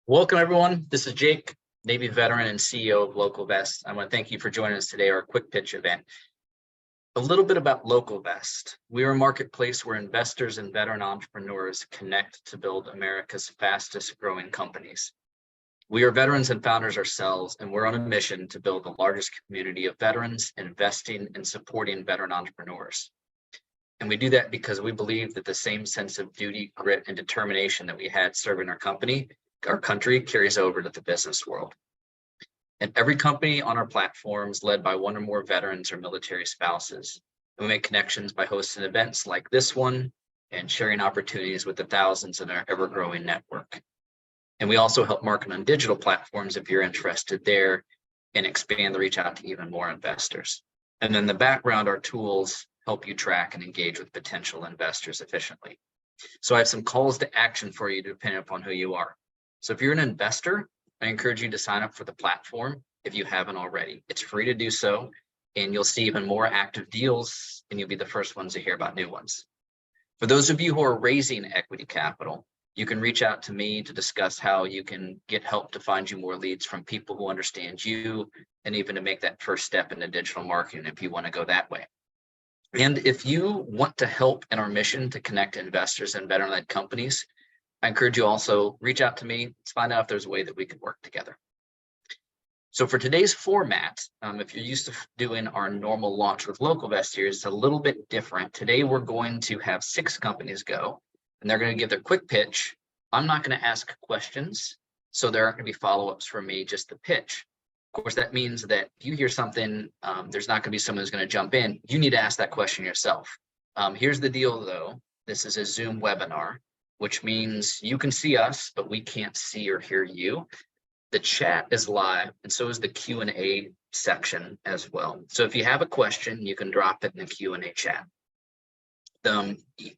Welcome, everyone. This is Jake, Navy veteran and CEO of Localvest. I want to thank you for joining us today, our quick pitch event. A little bit about Localvest. We are a marketplace where investors and veteran entrepreneurs connect to build America's fastest growing companies. We are veterans and founders ourselves, and we're on a mission to build the largest community of veterans investing and supporting veteran entrepreneurs. And we do that because we believe that the same sense of duty, grit, and determination that we had serving our country carries over to the business world. And every company on our platform is led by one or more veterans or military spouses. And we make connections by hosting events like this one and sharing opportunities with the thousands in our ever-growing network. And we also help market on digital platforms if you're interested there and expand the reach out to even more investors. And in the background, our tools help you track and engage with potential investors efficiently. So I have some calls to action for you depending upon who you are. So if you're an investor, I encourage you to sign up for the platform if you haven't already. It's free to do so, and you'll see even more active deals, and you'll be the first ones to hear about new ones. For those of you who are raising equity capital, you can reach out to me to discuss how you can get help to find you more leads from people who understand you, and even to make that first step into digital marketing if you want to go that way. And if you want to help in our mission to connect investors and veteran-led companies, I encourage you also reach out to me. Let's find out if there's a way that we could work together. So for today's format, if you're used to doing our normal launch with Localvest here, it's a little bit different. Today, we're going to have 6 companies go, and they're going to give their quick pitch. I'm not going to ask questions, so there aren't going to be follow-ups from me, just the pitch. Of course, that means that if you hear something, there's not going to be someone who's going to jump in. You need to ask that question yourself. Here's the deal, though. This is a Zoom webinar, which means you can see us, but we can't see or hear you. The chat is live, and so is the Q&A section as well. So if you have a question, you can drop it in the Q&A chat.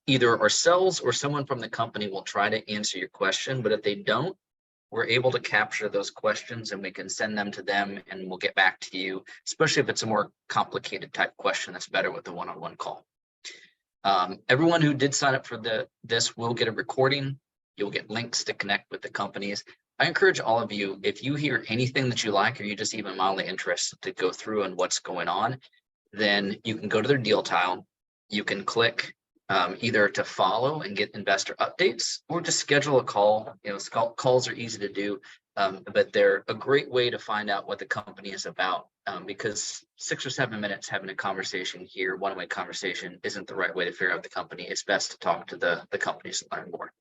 Either ourselves or someone from the company will try to answer your question, but if they don't, we're able to capture those questions and we can send them to them and we'll get back to you, especially if it's a more complicated type question. That's better with the one-on-one call. Everyone who did sign up for this will get a recording. You'll get links to connect with the companies. I encourage all of you, if you hear anything that you like or you just even mildly interested to go through on what's going on, then you can go to their deal tile. You can click either to follow and get investor updates or to schedule a call. Calls are easy to do, but they're a great way to find out what the company is about. Because 6 or 7 minutes having a conversation here, one-way conversation, isn't the right way to figure out the company. It's best to talk to the companies to learn more.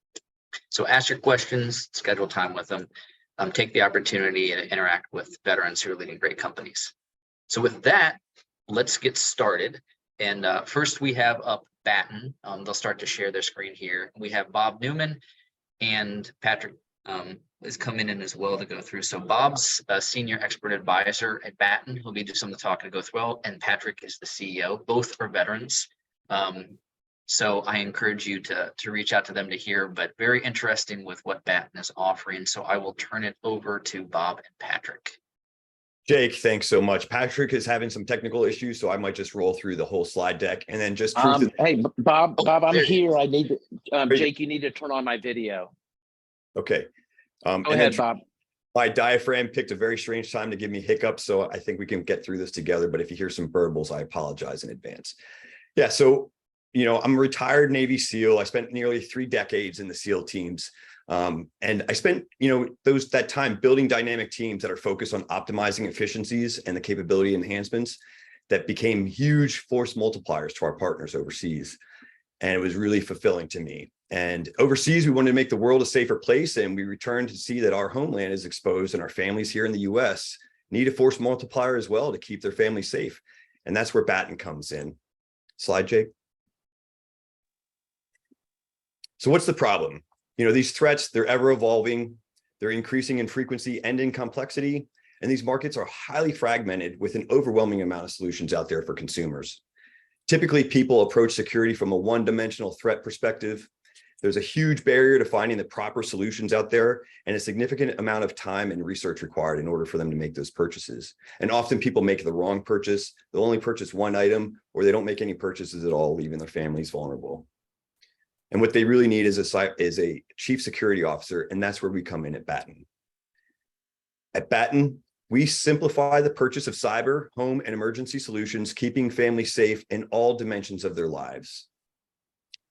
So ask your questions, schedule time with them, take the opportunity and interact with veterans who are leading great companies. So with that, let's get started. And first we have up Batten. They'll start to share their screen here. We have Bob Newman and Patrick is coming in as well to go through. So Bob's a senior expert advisor at Batten. He'll be doing some of the talking to go through, and Patrick is the CEO. Both are veterans. So I encourage you to reach out to them to hear, but very interesting with what Batten is offering. So I will turn it over to Bob and Patrick. Jake, thanks so much. Patrick is having some technical issues, so I might just roll through the whole slide deck and then just hey, Bob, I'm here. I need to, Jake, you need to turn on my video. Okay. Go ahead, Bob. My diaphragm picked a very strange time to give me hiccups, so I think we can get through this together. But if you hear some burbles, I apologize in advance. Yeah, so, I'm a retired Navy SEAL. I spent nearly 3 decades in the SEAL teams. And I spent, that time building dynamic teams that are focused on optimizing efficiencies and the capability enhancements that became huge force multipliers to our partners overseas. And it was really fulfilling to me. And overseas, we wanted to make the world a safer place. And we returned to see that our homeland is exposed and our families here in the US need a force multiplier as well to keep their families safe. And that's where Batten comes in. Slide, Jake. So what's the problem? These threats, they're ever evolving, they're increasing in frequency and in complexity, and these markets are highly fragmented with an overwhelming amount of solutions out there for consumers. Typically, people approach security from a one-dimensional threat perspective. There's a huge barrier to finding the proper solutions out there and a significant amount of time and research required in order for them to make those purchases. And often people make the wrong purchase. They'll only purchase one item, or they don't make any purchases at all, leaving their families vulnerable. And what they really need is a chief security officer, and that's where we come in at Batten. At Batten, we simplify the purchase of cyber, home, and emergency solutions, keeping families safe in all dimensions of their lives.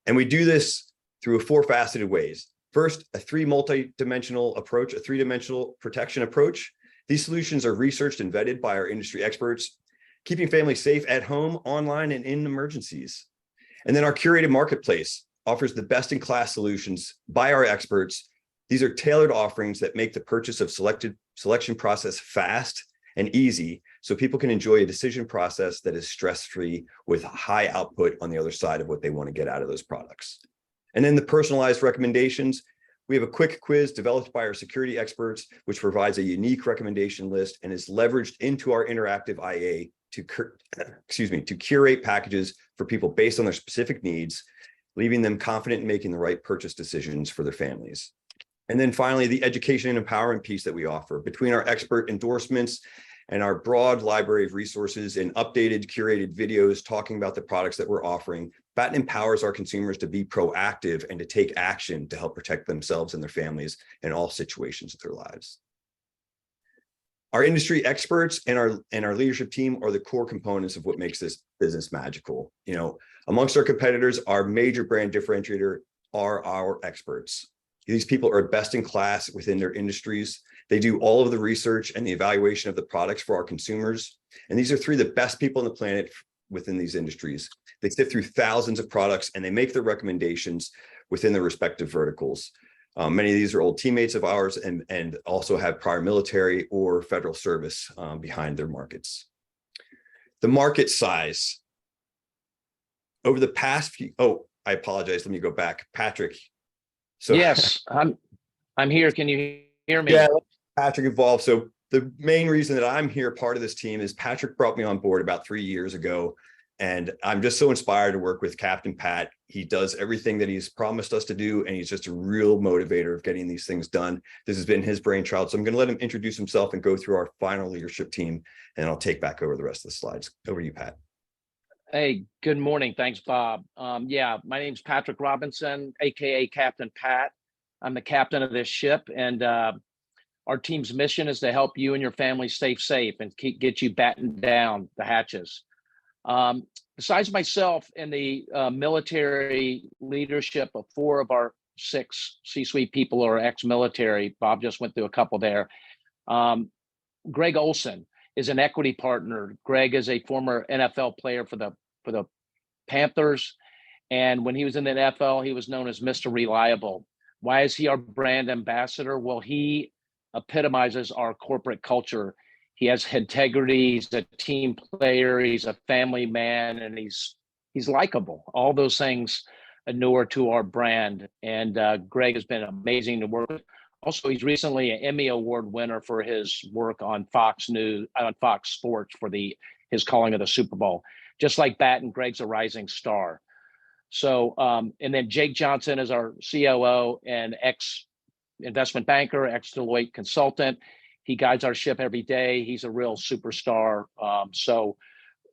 And we do this through 4-faceted ways. First, a three-dimensional protection approach. These solutions are researched and vetted by our industry experts, keeping families safe at home, online, and in emergencies. And then our curated marketplace offers the best-in-class solutions by our experts. These are tailored offerings that make the purchase of selection process fast and easy, so people can enjoy a decision process that is stress-free with high output on the other side of what they want to get out of those products. And then the personalized recommendations. We have a quick quiz developed by our security experts, which provides a unique recommendation list and is leveraged into our interactive IA to curate packages for people based on their specific needs, leaving them confident in making the right purchase decisions for their families. And then finally, the education and empowerment piece that we offer between our expert endorsements and our broad library of resources and updated curated videos talking about the products that we're offering. Batten empowers our consumers to be proactive and to take action to help protect themselves and their families in all situations of their lives. Our industry experts and our leadership team are the core components of what makes this business magical. You know, amongst our competitors, our major brand differentiator are our experts. These people are best in class within their industries. They do all of the research and the evaluation of the products for our consumers. And these are 3 of the best people on the planet within these industries. They sift through thousands of products and they make their recommendations within their respective verticals. Many of these are old teammates of ours and also have prior military or federal service behind their markets. The market size. Over the past few, I apologize, let me go back. Patrick. So Yes, I'm here. Can you hear me? Yeah, Patrick involved. So the main reason that I'm here, part of this team, is Patrick brought me on board about 3 years ago. And I'm just so inspired to work with Captain Pat. He does everything that he's promised us to do, and he's just a real motivator of getting these things done. This has been his brainchild. So I'm going to let him introduce himself and go through our final leadership team, and I'll take back over the rest of the slides. Over to you, Pat. Hey, good morning. Thanks, Bob. Yeah, my name's Patrick Robinson, AKA Captain Pat. I'm the captain of this ship, and our team's mission is to help you and your family stay safe and get you battened down the hatches. Besides myself and the military leadership of 4 of our 6 C-suite people are ex-military. Bob just went through a couple there. Greg Olson is an equity partner. Greg is a former NFL player for the Panthers. And when he was in the NFL, he was known as Mr. Reliable. Why is he our brand ambassador? Well, he epitomizes our corporate culture. He has integrity, he's a team player, he's a family man, and he's likable. All those things inure to our brand. And Greg has been amazing to work with. Also, he's recently an Emmy Award winner for his work on Fox News, on Fox Sports for his calling of the Super Bowl. Just like Batten, Greg's a rising star. So, and then Jake Johnson is our COO and ex-investment banker, ex-Deloitte consultant. He guides our ship every day. He's a real superstar. So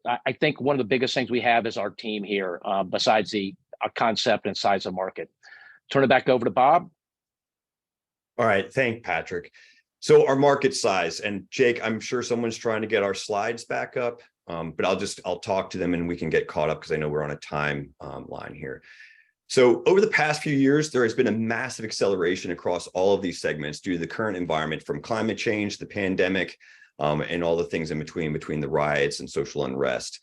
I think one of the biggest things we have is our team here, besides the concept and size of market. Turn it back over to Bob. All right, thank Patrick. So our market size, and Jake, I'm sure someone's trying to get our slides back up, but I'll talk to them and we can get caught up because I know we're on a time line here. So over the past few years, there has been a massive acceleration across all of these segments due to the current environment, from climate change, the pandemic, and all the things in between the riots and social unrest.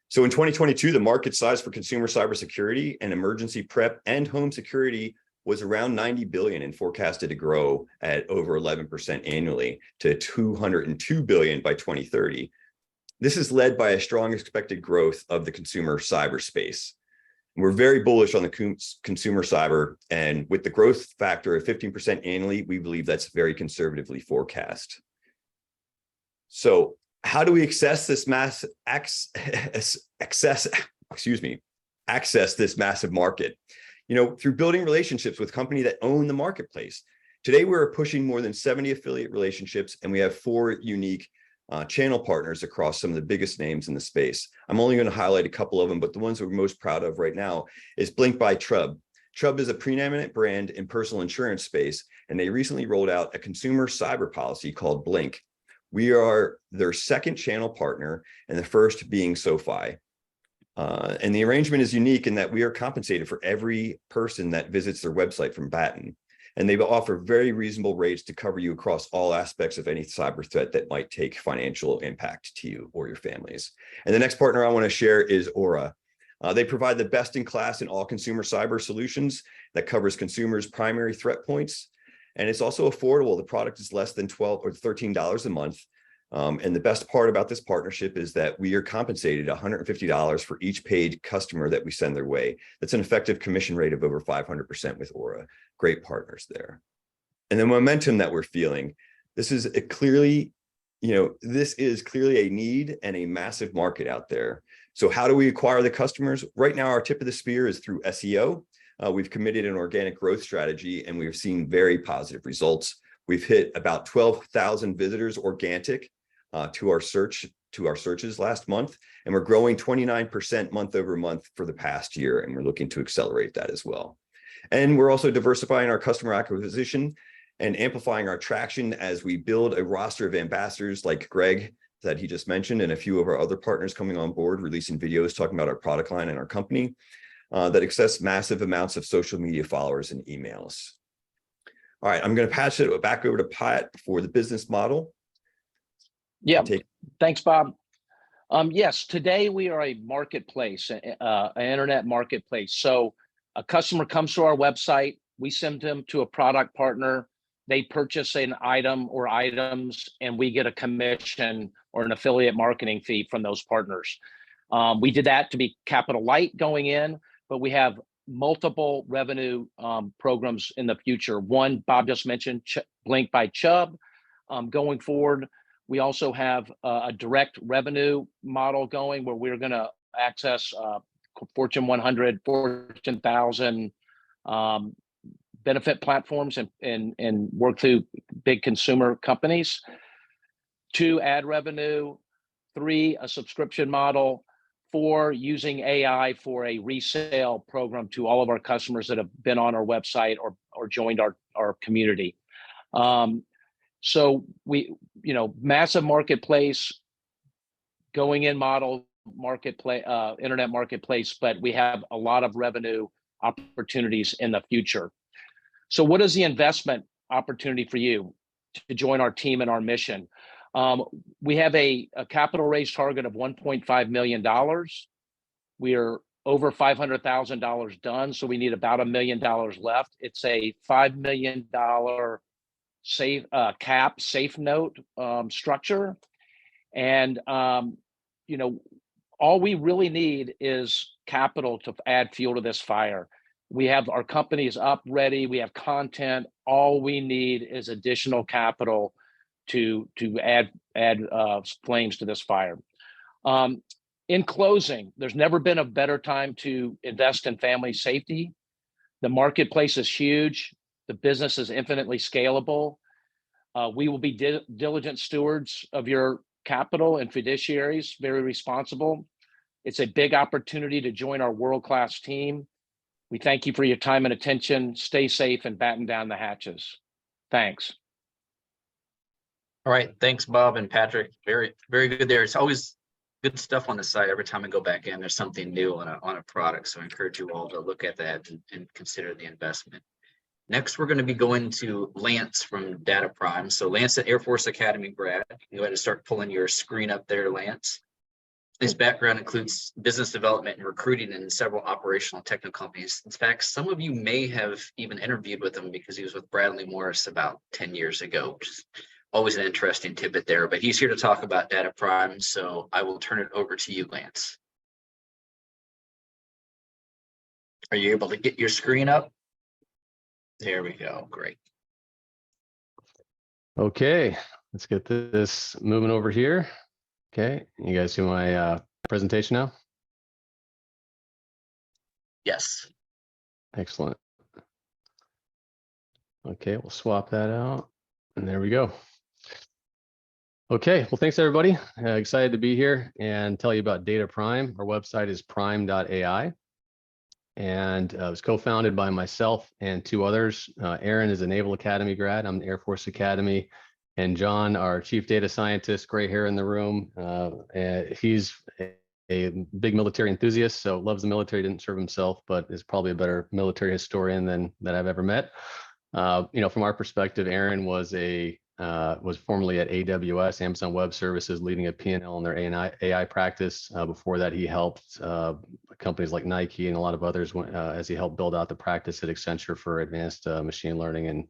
So in 2022, the market size for consumer cybersecurity and emergency prep and home security was around 90 billion and forecasted to grow at over 11% annually to 202 billion by 2030. This is led by a strong expected growth of the consumer cyberspace. We're very bullish on the consumer cyber, and with the growth factor of 15% annually, we believe that's very conservatively forecast. So how do we access this massive market? You know, through building relationships with companies that own the marketplace. Today, we're pushing more than 70 affiliate relationships, and we have 4 unique channel partners across some of the biggest names in the space. I'm only going to highlight a couple of them, but the ones that we're most proud of right now is Blink by Trub. Chubb is a preeminent brand in personal insurance space, and they recently rolled out a consumer cyber policy called Blink. We are their second channel partner, and the first being SoFi. And the arrangement is unique in that we are compensated for every person that visits their website from Batten. And they offer very reasonable rates to cover you across all aspects of any cyber threat that might take financial impact to you or your families. And the next partner I want to share is Aura. They provide the best in class in all consumer cyber solutions that covers consumers' primary threat points. And it's also affordable. The product is less than $12 or $13 a month. And the best part about this partnership is that we are compensated $150 for each paid customer that we send their way. That's an effective commission rate of over 500% with Aura. Great partners there. And the momentum that we're feeling, this is clearly a need and a massive market out there. So how do we acquire the customers? Right now, our tip of the spear is through SEO. We've committed an organic growth strategy, and we've seen very positive results. We've hit about 12,000 visitors organic to our searches last month, and we're growing 29% month over month for the past year, and we're looking to accelerate that as well. And we're also diversifying our customer acquisition and amplifying our traction as we build a roster of ambassadors like Greg that he just mentioned, and a few of our other partners coming on board, releasing videos talking about our product line and our company that access massive amounts of social media followers and emails. All right, I'm going to pass it back over to Pat for the business model. Yeah, thanks, Bob. Yes, today we are a marketplace, an internet marketplace. So a customer comes to our website, we send them to a product partner, they purchase an item or items, and we get a commission or an affiliate marketing fee from those partners. We did that to be capital light going in, but we have multiple revenue programs in the future. One, Bob just mentioned, Blink by Chubb. Going forward, we also have a direct revenue model going where we're going to access Fortune 100, Fortune 1000 benefit platforms and work through big consumer companies. 2, ad revenue. 3, a subscription model. 4, using AI for a resale program to all of our customers that have been on our website or joined our community. So we, massive marketplace, going in model marketplace, internet marketplace, but we have a lot of revenue opportunities in the future. So what is the investment opportunity for you to join our team and our mission? We have a capital raise target of $1.5 million. We are over $500,000 done, so we need about $1 million left. It's a $5 million safe note structure, and all we really need is capital to add fuel to this fire. We have our companies up, ready. We have content. All we need is additional capital to add flames to this fire. In closing, there's never been a better time to invest in family safety. The marketplace is huge. The business is infinitely scalable. We will be diligent stewards of your capital and fiduciaries, very responsible. It's a big opportunity to join our world-class team. We thank you for your time and attention. Stay safe and batten down the hatches. Thanks. All right. Thanks, Bob and Patrick. Very, very good there. It's always good stuff on the site. Every time I go back in, there's something new on a product. So I encourage you all to look at that and consider the investment. Next, we're going to be going to Lance from DataPrime. So Lance at Air Force Academy grad. You can go ahead and start pulling your screen up there, Lance. His background includes business development and recruiting in several operational technical companies. In fact, some of you may have even interviewed with him because he was with Bradley Morris about 10 years ago, which is always an interesting tidbit there. But he's here to talk about DataPrime, so I will turn it over to you, Lance. Are you able to get your screen up? There we go. Great. Okay, let's get this moving over here. Okay, you guys see my presentation now? Yes. Excellent. Okay, we'll swap that out, and there we go. Okay, well, thanks everybody. Excited to be here and tell you about DataPrime. Our website is prime.ai. and it was co-founded by myself and two others. Aaron is a Naval Academy grad. I'm an Air Force Academy. And John, our chief data scientist, gray hair in the room. He's a big military enthusiast, so loves the military, didn't serve himself, but is probably a better military historian than I've ever met. From our perspective, Aaron was formerly at AWS, Amazon Web Services, leading a P&L in their AI practice. Before that, he helped companies like Nike and a lot of others as he helped build out the practice at Accenture for advanced machine learning and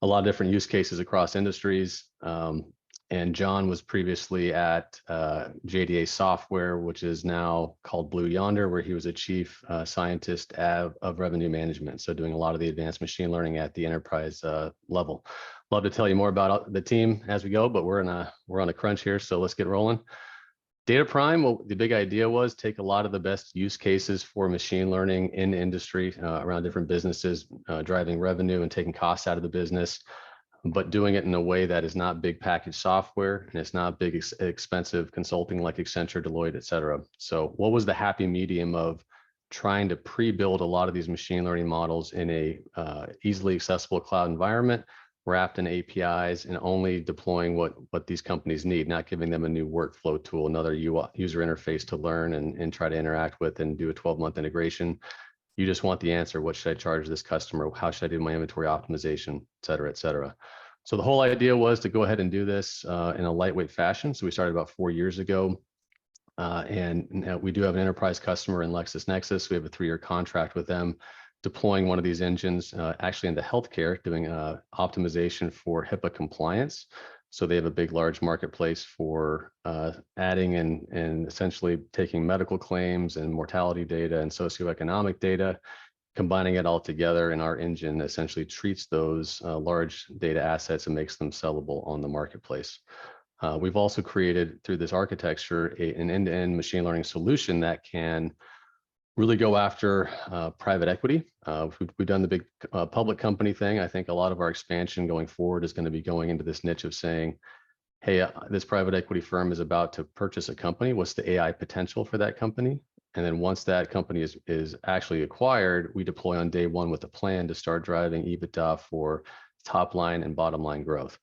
a lot of different use cases across industries. And John was previously at JDA Software, which is now called Blue Yonder, where he was a chief scientist of revenue management. So doing a lot of the advanced machine learning at the enterprise level. Love to tell you more about the team as we go, but we're on a crunch here, so let's get rolling. DataPrime, well, the big idea was take a lot of the best use cases for machine learning in industry around different businesses, driving revenue and taking costs out of the business, but doing it in a way that is not big package software and it's not big expensive consulting like Accenture, Deloitte, et cetera. So what was the happy medium of trying to pre-build a lot of these machine learning models in a easily accessible cloud environment, wrapped in APIs, and only deploying what these companies need, not giving them a new workflow tool, another user interface to learn and try to interact with and do a 12-month integration. You just want the answer. What should I charge this customer? How should I do my inventory optimization, et cetera, et cetera. So the whole idea was to go ahead and do this in a lightweight fashion. So we started about 4 years ago. And we do have an enterprise customer in LexisNexis. We have a 3-year contract with them, deploying one of these engines actually into healthcare, doing optimization for HIPAA compliance. So they have a big, large marketplace for adding and essentially taking medical claims and mortality data and socioeconomic data, combining it all together, and our engine essentially treats those large data assets and makes them sellable on the marketplace. We've also created through this architecture an end-to-end machine learning solution that can really go after private equity. We've done the big public company thing. I think a lot of our expansion going forward is going to be going into this niche of saying, hey, this private equity firm is about to purchase a company. What's the AI potential for that company? And then once that company is actually acquired, we deploy on day one with a plan to start driving EBITDA for top line and bottom line growth.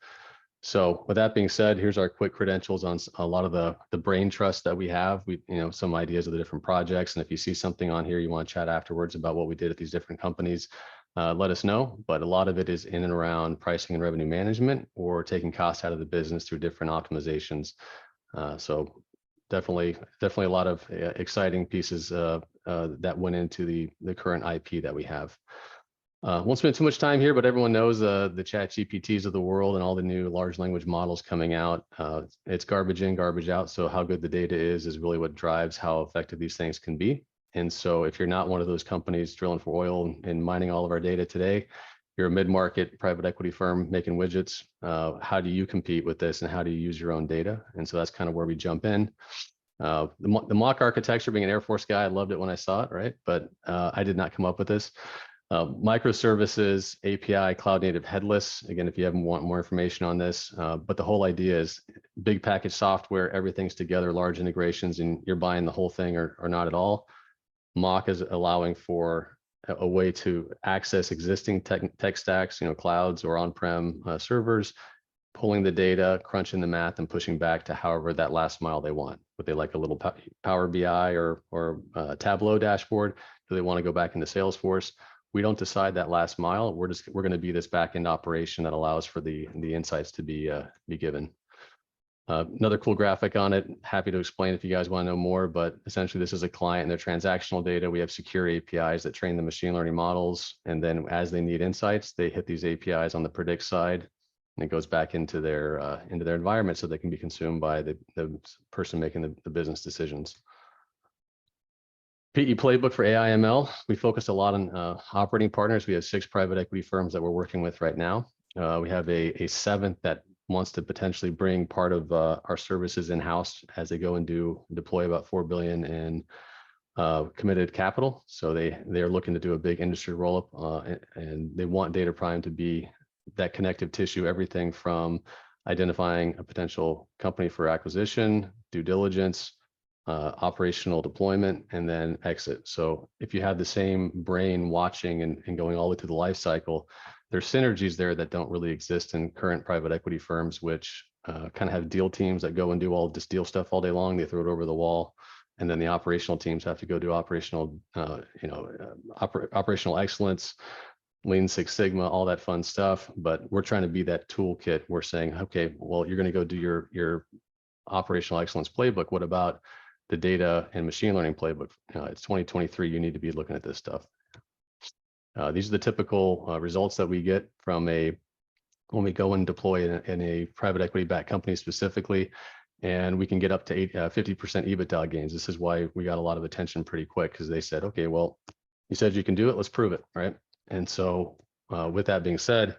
So with that being said, here's our quick credentials on a lot of the brain trust that we have. We, some ideas of the different projects. And if you see something on here, you want to chat afterwards about what we did at these different companies, let us know. But a lot of it is in and around pricing and revenue management or taking costs out of the business through different optimizations. So definitely a lot of exciting pieces that went into the current IP that we have. Won't spend too much time here, but everyone knows the chat GPTs of the world and all the new large language models coming out. It's garbage in, garbage out. So how good the data is really what drives how effective these things can be. And so if you're not one of those companies drilling for oil and mining all of our data today, you're a mid-market private equity firm making widgets. How do you compete with this and how do you use your own data? And so that's kind of where we jump in. The mock architecture, being an Air Force guy, I loved it when I saw it, right? But I did not come up with this. Microservices, API, cloud native headless. Again, if you ever want more information on this, but the whole idea is big package software, everything's together, large integrations, and you're buying the whole thing or not at all. Mock is allowing for a way to access existing tech stacks, clouds or on-prem servers, pulling the data, crunching the math, and pushing back to however that last mile they want. Would they like a little Power BI or Tableau dashboard? Do they want to go back into Salesforce? We don't decide that last mile. We're going to be this back-end operation that allows for the insights to be given. Another cool graphic on it. Happy to explain if you guys want to know more, but essentially this is a client and their transactional data. We have secure APIs that train the machine learning models. And then as they need insights, they hit these APIs on the predict side and it goes back into their environment so they can be consumed by the person making the business decisions. PE playbook for AI ML. We focused a lot on operating partners. We have 6 private equity firms that we're working with right now. We have a 7th that wants to potentially bring part of our services in-house as they go and deploy about $4 billion in committed capital. So they are looking to do a big industry roll-up and they want DataPrime to be that connective tissue, everything from identifying a potential company for acquisition, due diligence, operational deployment, and then exit. So if you have the same brain watching and going all the way through the life cycle, there's synergies there that don't really exist in current private equity firms, which kind of have deal teams that go and do all this deal stuff all day long. They throw it over the wall. And then the operational teams have to go do operational, operational excellence, Lean Six Sigma, all that fun stuff. But we're trying to be that toolkit. We're saying, okay, well, you're going to go do your operational excellence playbook. What about the data and machine learning playbook? It's 2023. You need to be looking at this stuff. These are the typical results that we get from when we go and deploy in a private equity backed company specifically, and we can get up to 50% EBITDA gains. This is why we got a lot of attention pretty quick, because they said, okay, well, you said you can do it, let's prove it, right? And so with that being said,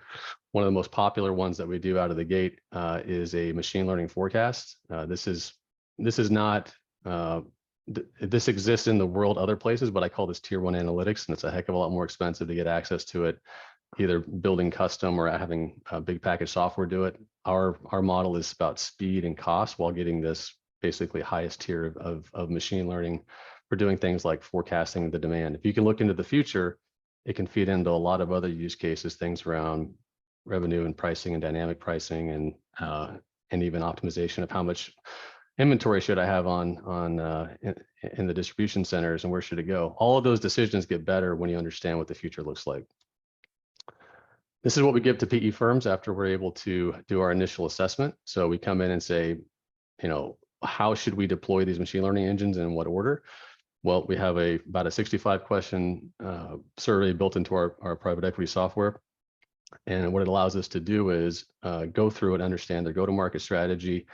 one of the most popular ones that we do out of the gate is a machine learning forecast. This is not, this exists in the world other places, but I call this tier one analytics, and it's a heck of a lot more expensive to get access to it, either building custom or having a big package software do it. Our model is about speed and cost while getting this basically highest tier of machine learning for doing things like forecasting the demand. If you can look into the future, it can feed into a lot of other use cases, things around revenue and pricing and dynamic pricing, and even optimization of how much inventory should I have in the distribution centers, and where should it go? All of those decisions get better when you understand what the future looks like. This is what we give to PE firms after we're able to do our initial assessment. So we come in and say, how should we deploy these machine learning engines and in what order? Well, we have about a 65 question survey built into our private equity software. And what it allows us to do is go through and understand their go-to-market strategy,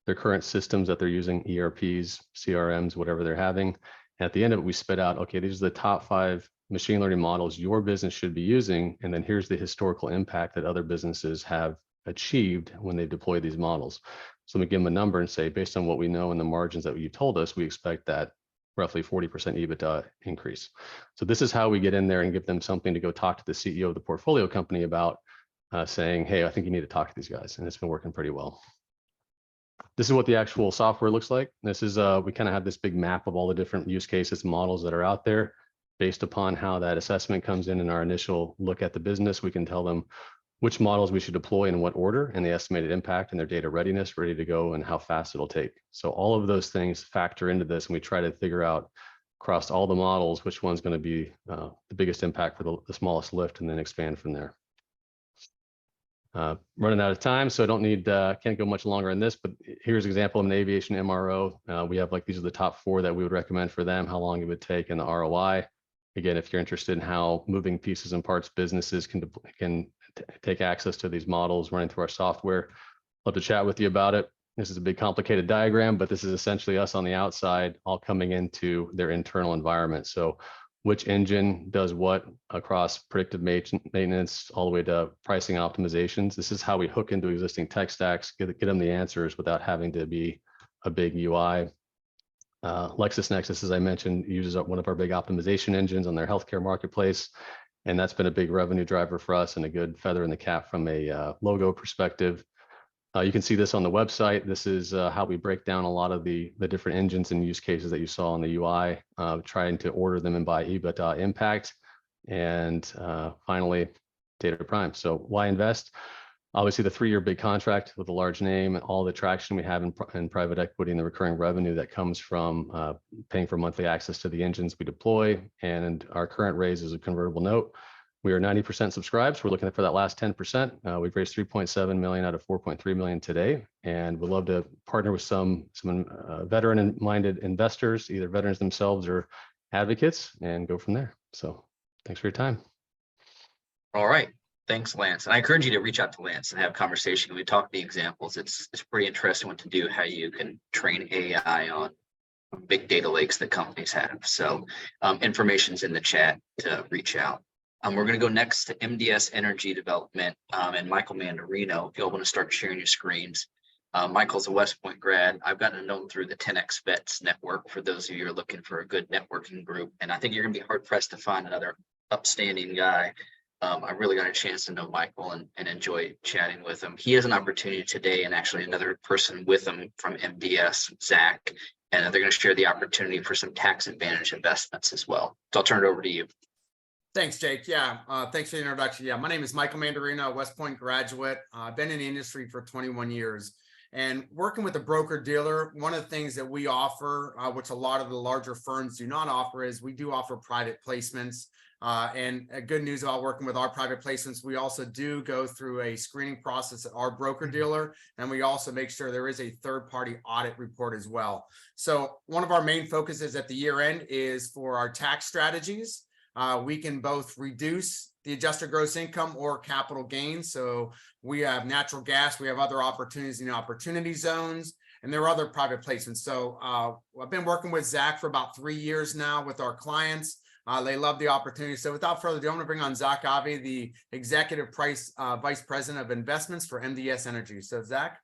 their current systems that they're using, ERPs, CRMs, whatever they're having. And at the end of it, we spit out, okay, these are the top 5 machine learning models your business should be using. And then here's the historical impact that other businesses have achieved when they deploy these models. So we give them a number and say, based on what we know and the margins that you told us, we expect that roughly 40% EBITDA increase. So this is how we get in there and give them something to go talk to the CEO of the portfolio company about, saying, hey, I think you need to talk to these guys. And it's been working pretty well. This is what the actual software looks like. This is, we kind of have this big map of all the different use cases and models that are out there. Based upon how that assessment comes in our initial look at the business, we can tell them which models we should deploy in what order, and the estimated impact and their data readiness, ready to go, and how fast it'll take. So all of those things factor into this, and we try to figure out across all the models which one's going to be the biggest impact for the smallest lift, and then expand from there. Running out of time, so I don't need, can't go much longer on this, but here's an example of an aviation MRO. We have these are the top 4 that we would recommend for them, how long it would take, and the ROI. Again, if you're interested in how moving pieces and parts businesses can take access to these models running through our software, love to chat with you about it. This is a big complicated diagram, but this is essentially us on the outside, all coming into their internal environment. So which engine does what across predictive maintenance all the way to pricing optimizations. This is how we hook into existing tech stacks, get them the answers without having to be a big UI. LexisNexis, as I mentioned, uses one of our big optimization engines on their healthcare marketplace. And that's been a big revenue driver for us and a good feather in the cap from a logo perspective. You can see this on the website. This is how we break down a lot of the different engines and use cases that you saw on the UI, trying to order them and by EBITDA impact. And finally, DataPrime. So why invest? Obviously, the 3-year big contract with a large name and all the traction we have in private equity and the recurring revenue that comes from paying for monthly access to the engines we deploy. And our current raise is a convertible note. We are 90% subscribed. So we're looking for that last 10%. We've raised 3.7 million out of 4.3 million today, and we'd love to partner with some veteran-minded investors, either veterans themselves or advocates, and go from there. So thanks for your time. All right. Thanks, Lance. And I encourage you to reach out to Lance and have a conversation. We talk the examples. It's pretty interesting what to do, how you can train AI on big data lakes that companies have. So information's in the chat to reach out. We're going to go next to MDS Energy Development and Michael Mandarino. If you all want to start sharing your screens. Michael's a West Point grad. I've gotten to know him through the 10X Vets network, for those of you who are looking for a good networking group. And I think you're going to be hard pressed to find another upstanding guy I really got a chance to know Michael and enjoy chatting with him. He has an opportunity today, and actually another person with him from MDS, Zach, and they're going to share the opportunity for some tax advantage investments as well. So I'll turn it over to you. Thanks, Jake. Yeah, thanks for the introduction. Yeah, my name is Michael Mandarino, West Point graduate. I've been in the industry for 21 years. And working with a broker dealer, one of the things that we offer, which a lot of the larger firms do not offer, is we do offer private placements. And good news about working with our private placements, we also do go through a screening process at our broker dealer, and we also make sure there is a third-party audit report as well. So one of our main focuses at the year end is for our tax strategies. We can both reduce the adjusted gross income or capital gains. So we have natural gas, we have other opportunities in the opportunity zones, and there are other private placements. So I've been working with Zach for about 3 years now with our clients. They love the opportunity. So without further ado, I'm going to bring on Zach Avi, the Executive Vice President of Investments for MDS Energy. So Zach.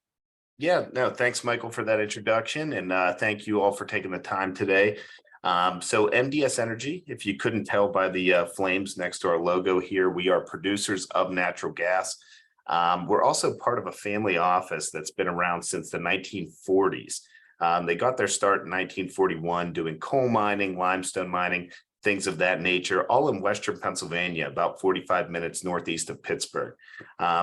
Yeah, no, thanks, Michael, for that introduction. And thank you all for taking the time today. So MDS Energy, if you couldn't tell by the flames next to our logo here, we are producers of natural gas. We're also part of a family office that's been around since the 1940s. They got their start in 1941 doing coal mining, limestone mining, things of that nature, all in Western Pennsylvania, about 45 minutes northeast of Pittsburgh.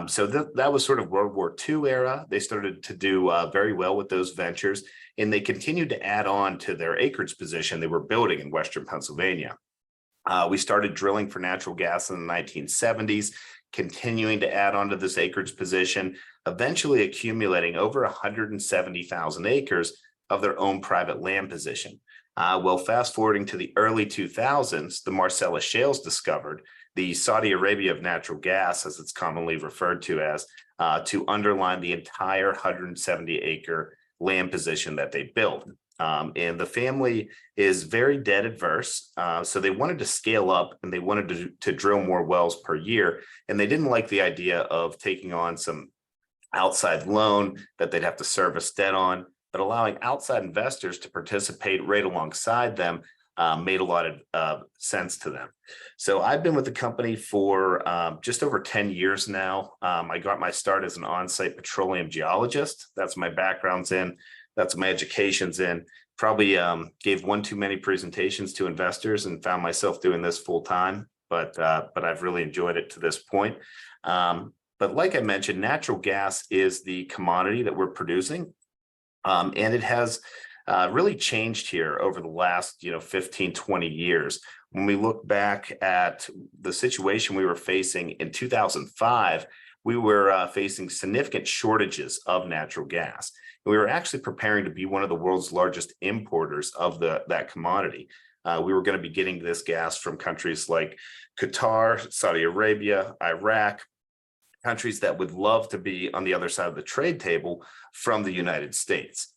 So that was sort of World War II era. They started to do very well with those ventures, and they continued to add on to their acreage position they were building in Western Pennsylvania. We started drilling for natural gas in the 1970s, continuing to add on to this acreage position, eventually accumulating over 170,000 acres of their own private land position. Well, fast forwarding to the early 2000s, the Marcellus shales discovered the Saudi Arabia of natural gas, as it's commonly referred to as, to underline the entire 170-acre land position that they built. And the family is very debt adverse. So they wanted to scale up and they wanted to drill more wells per year. And they didn't like the idea of taking on some outside loan that they'd have to service debt on, but allowing outside investors to participate right alongside them made a lot of sense to them. So I've been with the company for just over 10 years now. I got my start as an on-site petroleum geologist. That's my background's in. That's my education's in. Probably gave one too many presentations to investors and found myself doing this full time, but I've really enjoyed it to this point. But like I mentioned, natural gas is the commodity that we're producing. And it has really changed here over the last 15, 20 years. When we look back at the situation we were facing in 2005, we were facing significant shortages of natural gas. We were actually preparing to be one of the world's largest importers of that commodity. We were going to be getting this gas from countries like Qatar, Saudi Arabia, Iraq, countries that would love to be on the other side of the trade table from the United States.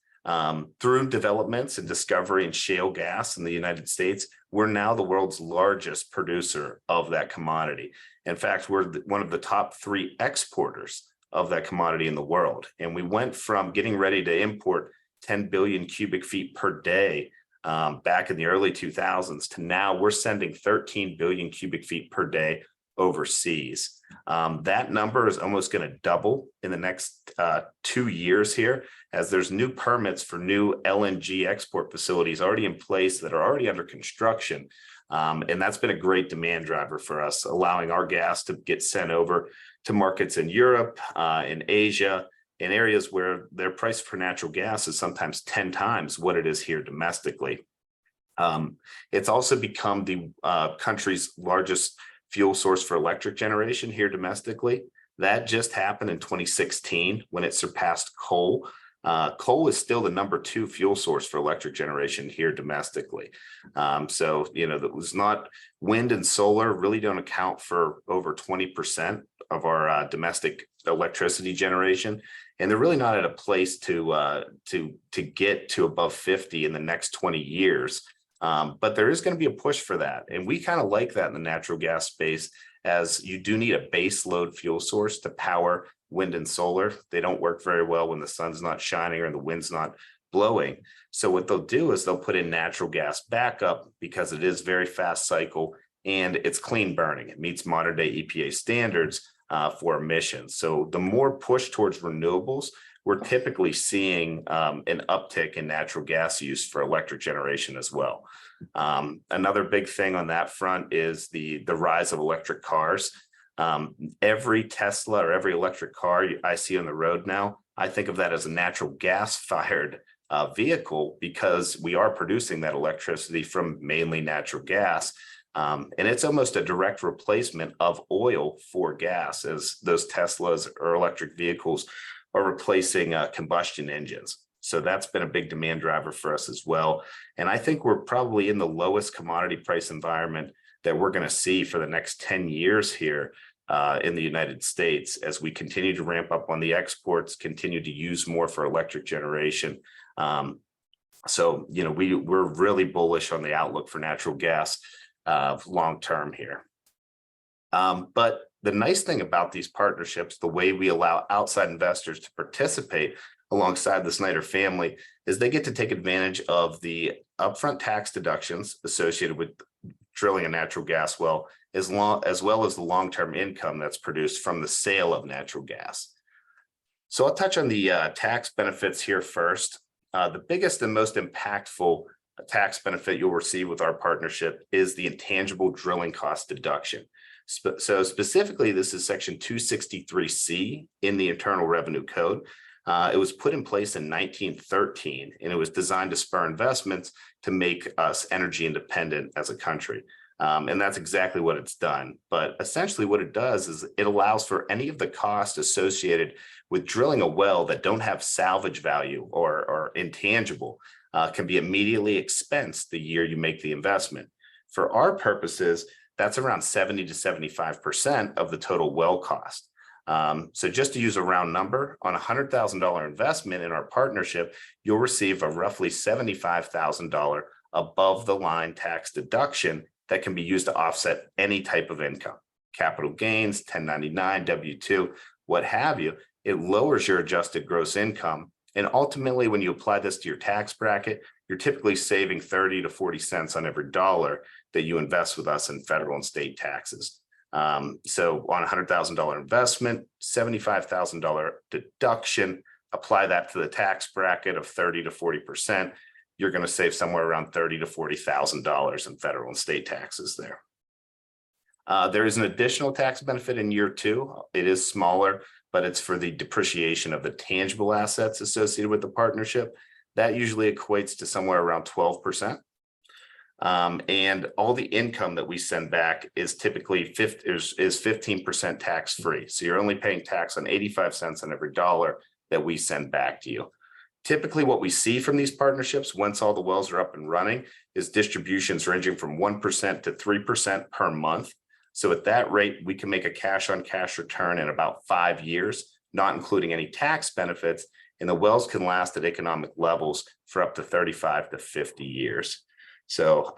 Through developments and discovery in shale gas in the United States, we're now the world's largest producer of that commodity. In fact, we're one of the top 3 exporters of that commodity in the world. And we went from getting ready to import 10 billion cubic feet per day back in the early 2000s to now we're sending 13 billion cubic feet per day overseas. That number is almost going to double in the next 2 years here, as there's new permits for new LNG export facilities already in place that are already under construction. And that's been a great demand driver for us, allowing our gas to get sent over to markets in Europe, in Asia, in areas where their price for natural gas is sometimes 10 times what it is here domestically. It's also become the country's largest fuel source for electric generation here domestically. That just happened in 2016 when it surpassed coal. Coal is still the number 2 fuel source for electric generation here domestically. So, that was not wind and solar really don't account for over 20% of our domestic electricity generation. And they're really not at a place to get to above 50 in the next 20 years. But there is going to be a push for that. And we kind of like that in the natural gas space, as you do need a base load fuel source to power wind and solar. They don't work very well when the sun's not shining or the wind's not blowing. So what they'll do is they'll put in natural gas backup because it is very fast cycle and it's clean burning. It meets modern day EPA standards for emissions. So the more push towards renewables, we're typically seeing an uptick in natural gas use for electric generation as well. Another big thing on that front is the rise of electric cars. Every Tesla or every electric car I see on the road now, I think of that as a natural gas fired vehicle, because we are producing that electricity from mainly natural gas. And it's almost a direct replacement of oil for gas, as those Teslas or electric vehicles are replacing combustion engines. So that's been a big demand driver for us as well. And I think we're probably in the lowest commodity price environment that we're going to see for the next 10 years here in the United States, as we continue to ramp up on the exports, continue to use more for electric generation. So, you know, we're really bullish on the outlook for natural gas long term here. But the nice thing about these partnerships, the way we allow outside investors to participate alongside the Snyder family, is they get to take advantage of the upfront tax deductions associated with drilling a natural gas well, as well as the long-term income that's produced from the sale of natural gas. So I'll touch on the tax benefits here first. The biggest and most impactful tax benefit you'll receive with our partnership is the intangible drilling cost deduction. So specifically, this is section 263C in the Internal Revenue Code. It was put in place in 1913, and it was designed to spur investments to make us energy independent as a country. And that's exactly what it's done. But essentially what it does is it allows for any of the costs associated with drilling a well that don't have salvage value or intangible can be immediately expensed the year you make the investment. For our purposes, that's around 70 to 75% of the total well cost. So just to use a round number, on a $100,000 investment in our partnership, you'll receive a roughly $75,000 above the line tax deduction that can be used to offset any type of income, capital gains, 1099, W-2, what have you. It lowers your adjusted gross income. And ultimately, when you apply this to your tax bracket, you're typically saving 30 to 40 cents on every dollar that you invest with us in federal and state taxes. So on a $100,000 investment, $75,000 deduction, apply that to the tax bracket of 30 to 40%, you're going to save somewhere around $30,000 to $40,000 in federal and state taxes there. There is an additional tax benefit in year 2. It is smaller, but it's for the depreciation of the tangible assets associated with the partnership. That usually equates to somewhere around 12%. And all the income that we send back is typically 15% tax free. So you're only paying tax on 85 cents on every dollar that we send back to you. Typically, what we see from these partnerships, once all the wells are up and running, is distributions ranging from 1% to 3% per month. So at that rate, we can make a cash on cash return in about 5 years, not including any tax benefits, and the wells can last at economic levels for up to 35 to 50 years. So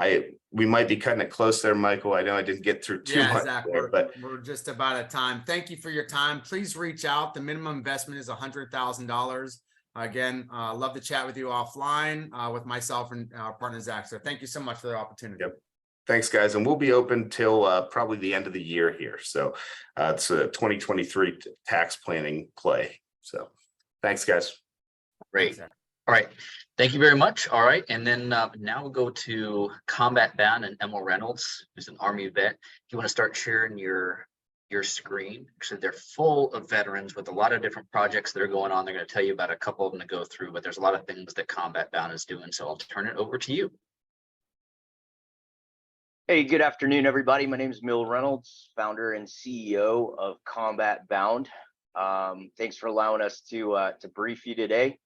we might be cutting it close there, Michael. I know I didn't get through too much Zach, there, but we're just about at time. Thank you for your time. Please reach out. The minimum investment is $100,000. Again, love to chat with you offline with myself and our partner, Zach. So thank you so much for the opportunity. Yep. Thanks, guys. And we'll be open till probably the end of the year here. So it's a 2023 tax planning play. So thanks, guys. Great. All right. Thank you very much. All right. And then now we'll go to Combat Bound and Emil Reynolds, who's an Army vet. If you want to start sharing your screen, actually they're full of veterans with a lot of different projects that are going on. They're going to tell you about a couple of them to go through, but there's a lot of things that Combat Bound is doing. So I'll turn it over to you. Hey, good afternoon, everybody. My name is Emil Reynolds, founder and CEO of Combat Bound. Thanks for allowing us to brief you today.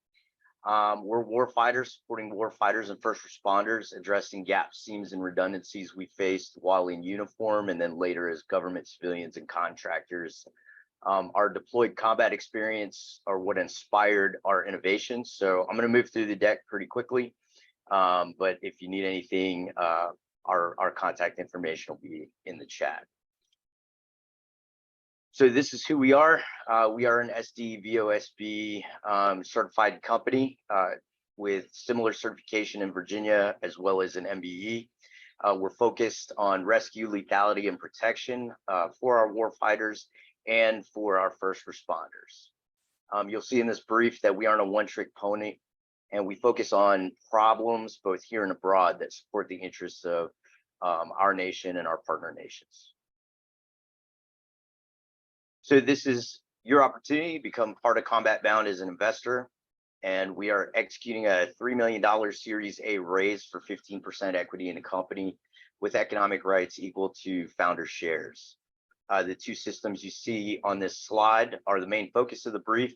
We're warfighters, supporting warfighters and first responders, addressing gaps, seams, and redundancies we faced while in uniform, and then later as government civilians and contractors. Our deployed combat experience are what inspired our innovations. So I'm going to move through the deck pretty quickly, but if you need anything, our contact information will be in the chat. So this is who we are. We are an SDVOSB certified company with similar certification in Virginia, as well as an MBE. We're focused on rescue, lethality, and protection for our warfighters and for our first responders. You'll see in this brief that we aren't a one-trick pony, and we focus on problems both here and abroad that support the interests of our nation and our partner nations. So this is your opportunity to become part of Combat Bound as an investor, and we are executing a $3 million Series A raise for 15% equity in the company with economic rights equal to founder shares. The two systems you see on this slide are the main focus of the brief,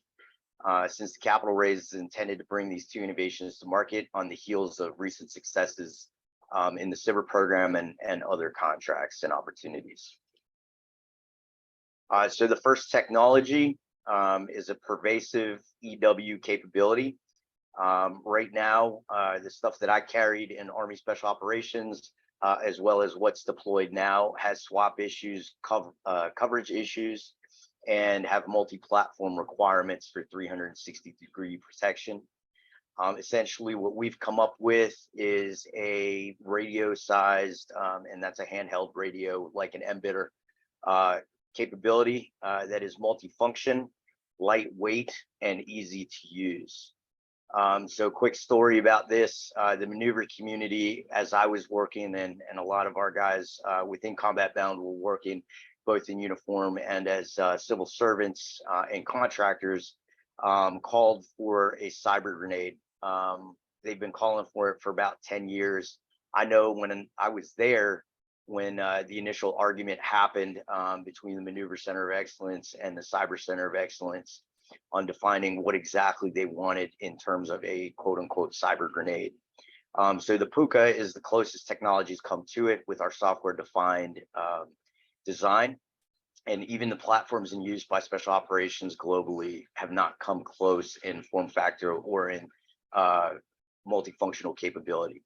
since the capital raise is intended to bring these two innovations to market on the heels of recent successes in the cyber program and other contracts and opportunities. So the first technology is a pervasive EW capability. Right now, the stuff that I carried in Army Special Operations, as well as what's deployed now, has swap issues, coverage issues, and have multi-platform requirements for 360-degree protection. Essentially, what we've come up with is a radio-sized, and that's a handheld radio, like an embedder capability that is multifunction, lightweight, and easy to use. So quick story about this, the maneuver community, as I was working, and a lot of our guys within Combat Bound were working both in uniform and as civil servants and contractors, called for a cyber grenade. They've been calling for it for about 10 years. I know when I was there, when the initial argument happened between the Maneuver Center of Excellence and the Cyber Center of Excellence on defining what exactly they wanted in terms of a quote unquote cyber grenade. So the Puka is the closest technologies come to it with our software defined design. And even the platforms in use by special operations globally have not come close in form factor or in multifunctional capability.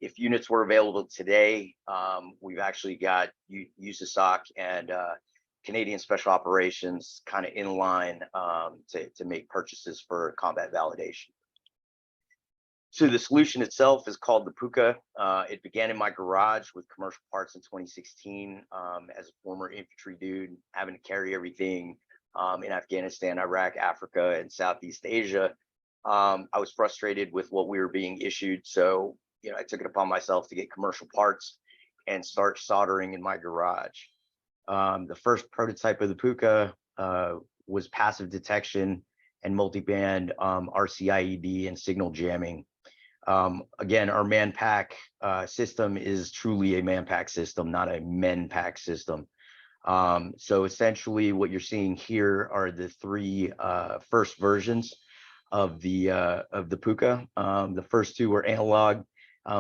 If units were available today, we've actually got USASOC and Canadian Special Operations kind of in line to make purchases for combat validation. So the solution itself is called the Puka. It began in my garage with commercial parts in 2016 as a former infantry dude, having to carry everything in Afghanistan, Iraq, Africa, and Southeast Asia. I was frustrated with what we were being issued. So, I took it upon myself to get commercial parts and start soldering in my garage. The first prototype of the Puka was passive detection and multiband RCIED and signal jamming. Again, our ManPack system is truly a ManPack system, not a MenPack system. So essentially what you're seeing here are the three first versions of the Puka. The first two were analog.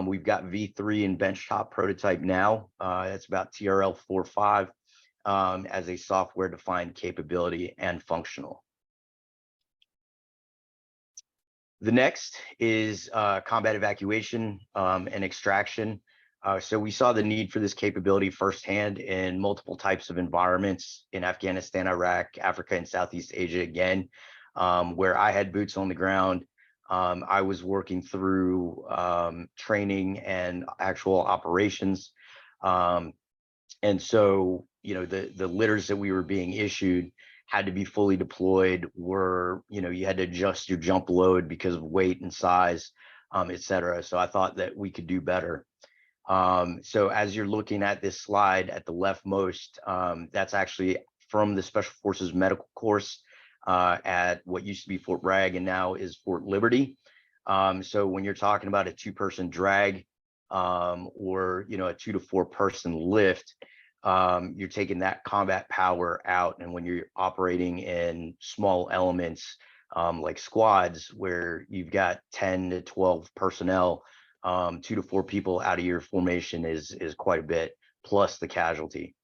We've got V3 and benchtop prototype now. That's about TRL 4.5 as a software defined capability and functional. The next is combat evacuation and extraction. So we saw the need for this capability firsthand in multiple types of environments in Afghanistan, Iraq, Africa, and Southeast Asia again, where I had boots on the ground. I was working through training and actual operations. And so, the litters that we were being issued had to be fully deployed, were, you had to adjust your jump load because of weight and size, et cetera. So I thought that we could do better. So as you're looking at this slide at the leftmost, that's actually from the Special Forces medical course at what used to be Fort Bragg and now is Fort Liberty. So when you're talking about a 2-person drag or, a 2 to 4 person lift, you're taking that combat power out. And when you're operating in small elements like squads, where you've got 10 to 12 personnel, 2 to 4 people out of your formation is quite a bit, plus the casualty.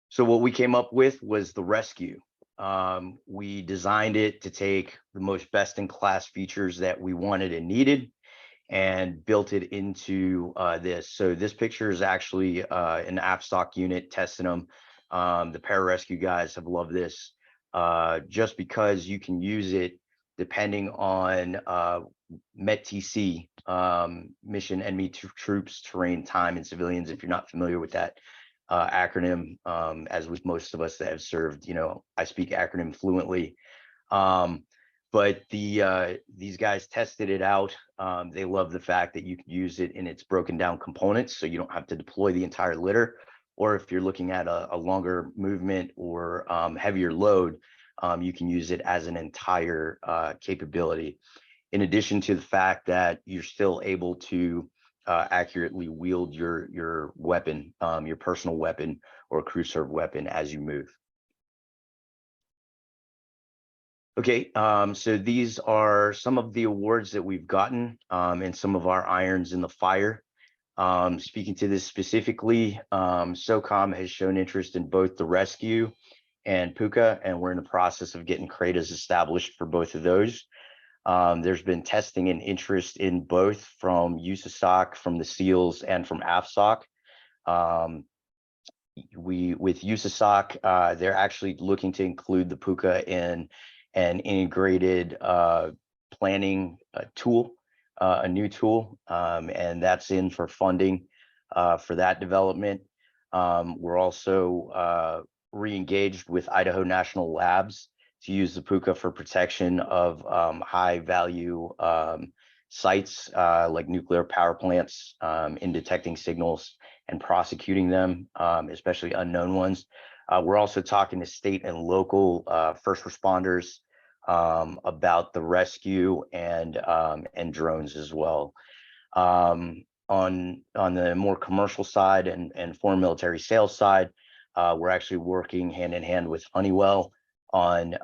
So what we came up with was the rescue. We designed it to take the most best-in-class features that we wanted and needed, and built it into this. So this picture is actually an AFSOC unit testing them. The pararescue guys have loved this just because you can use it depending on METTC, Mission Enemy Troops, Terrain, Time, and Civilians. If you're not familiar with that acronym, as with most of us that have served, I speak acronym fluently. But these guys tested it out. They love the fact that you can use it in its broken down components, so you don't have to deploy the entire litter. Or if you're looking at a longer movement or heavier load, you can use it as an entire capability. In addition to the fact that you're still able to accurately wield your weapon, your personal weapon or crew serve weapon as you move. Okay, so these are some of the awards that we've gotten and some of our irons in the fire. Speaking to this specifically, SOCOM has shown interest in both the rescue and Puka, and we're in the process of getting CRADAs established for both of those. There's been testing and interest in both from USASOC, from the SEALs, and from AFSOC. With USASOC, they're actually looking to include the Puka in an integrated planning tool, a new tool, and that's in for funding for that development. We're also re-engaged with Idaho National Labs to use the Puka for protection of high value sites like nuclear power plants in detecting signals and prosecuting them, especially unknown ones. We're also talking to state and local first responders about the rescue and drones as well. On the more commercial side and foreign military sales side, we're actually working hand in hand with Honeywell on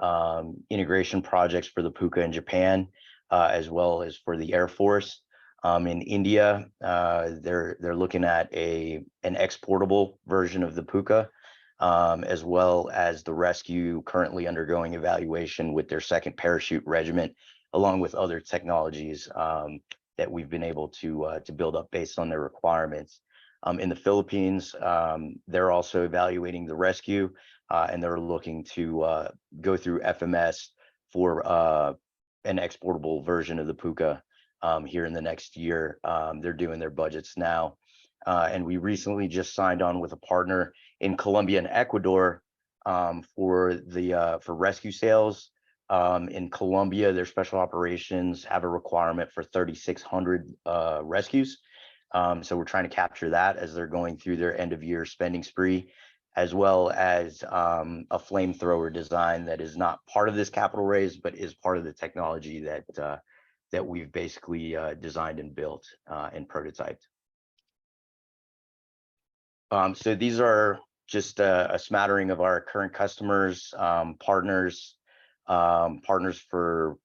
integration projects for the Puka in Japan, as well as for the Air Force. In India, they're looking at an exportable version of the Puka, as well as the rescue currently undergoing evaluation with their second parachute regiment, along with other technologies that we've been able to build up based on their requirements. In the Philippines, they're also evaluating the rescue, and they're looking to go through FMS for an exportable version of the Puka here in the next year. They're doing their budgets now. And we recently just signed on with a partner in Colombia and Ecuador for rescue sales. In Colombia, their special operations have a requirement for 3,600 rescues. So we're trying to capture that as they're going through their end of year spending spree, as well as a flamethrower design that is not part of this capital raise, but is part of the technology that we've basically designed and built and prototyped. So these are just a smattering of our current customers, partners for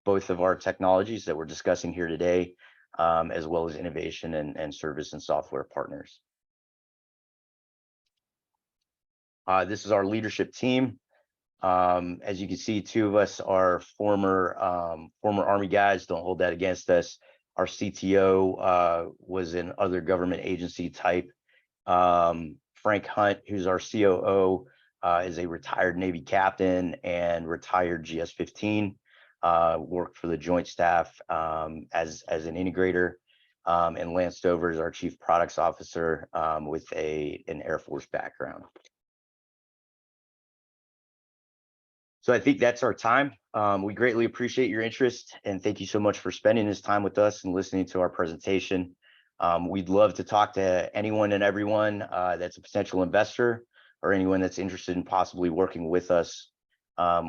both of our technologies that we're discussing here today, as well as innovation and service and software partners. This is our leadership team. As you can see, two of us are former Army guys. Don't hold that against us. Our CTO was in other government agency type. Frank Hunt, who's our COO, is a retired Navy captain and retired GS-15. Worked for the Joint Staff as an integrator. And Lance Stover is our Chief Products Officer with an Air Force background. So I think that's our time. We greatly appreciate your interest, and thank you so much for spending this time with us and listening to our presentation. We'd love to talk to anyone and everyone that's a potential investor or anyone that's interested in possibly working with us.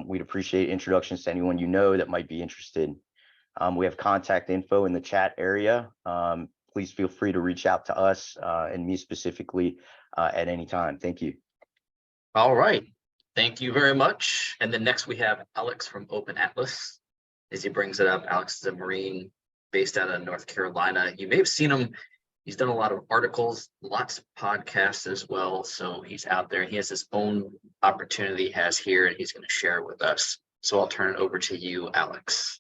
We'd appreciate introductions to anyone you know that might be interested. We have contact info in the chat area. Please feel free to reach out to us and me specifically at any time. Thank you. All right. Thank you very much. And then next we have Alex from Open Atlas. As he brings it up, Alex is a Marine based out of North Carolina. You may have seen him. He's done a lot of articles, lots of podcasts as well. So he's out there. He has his own opportunity he has here, and he's going to share it with us. So I'll turn it over to you, Alex.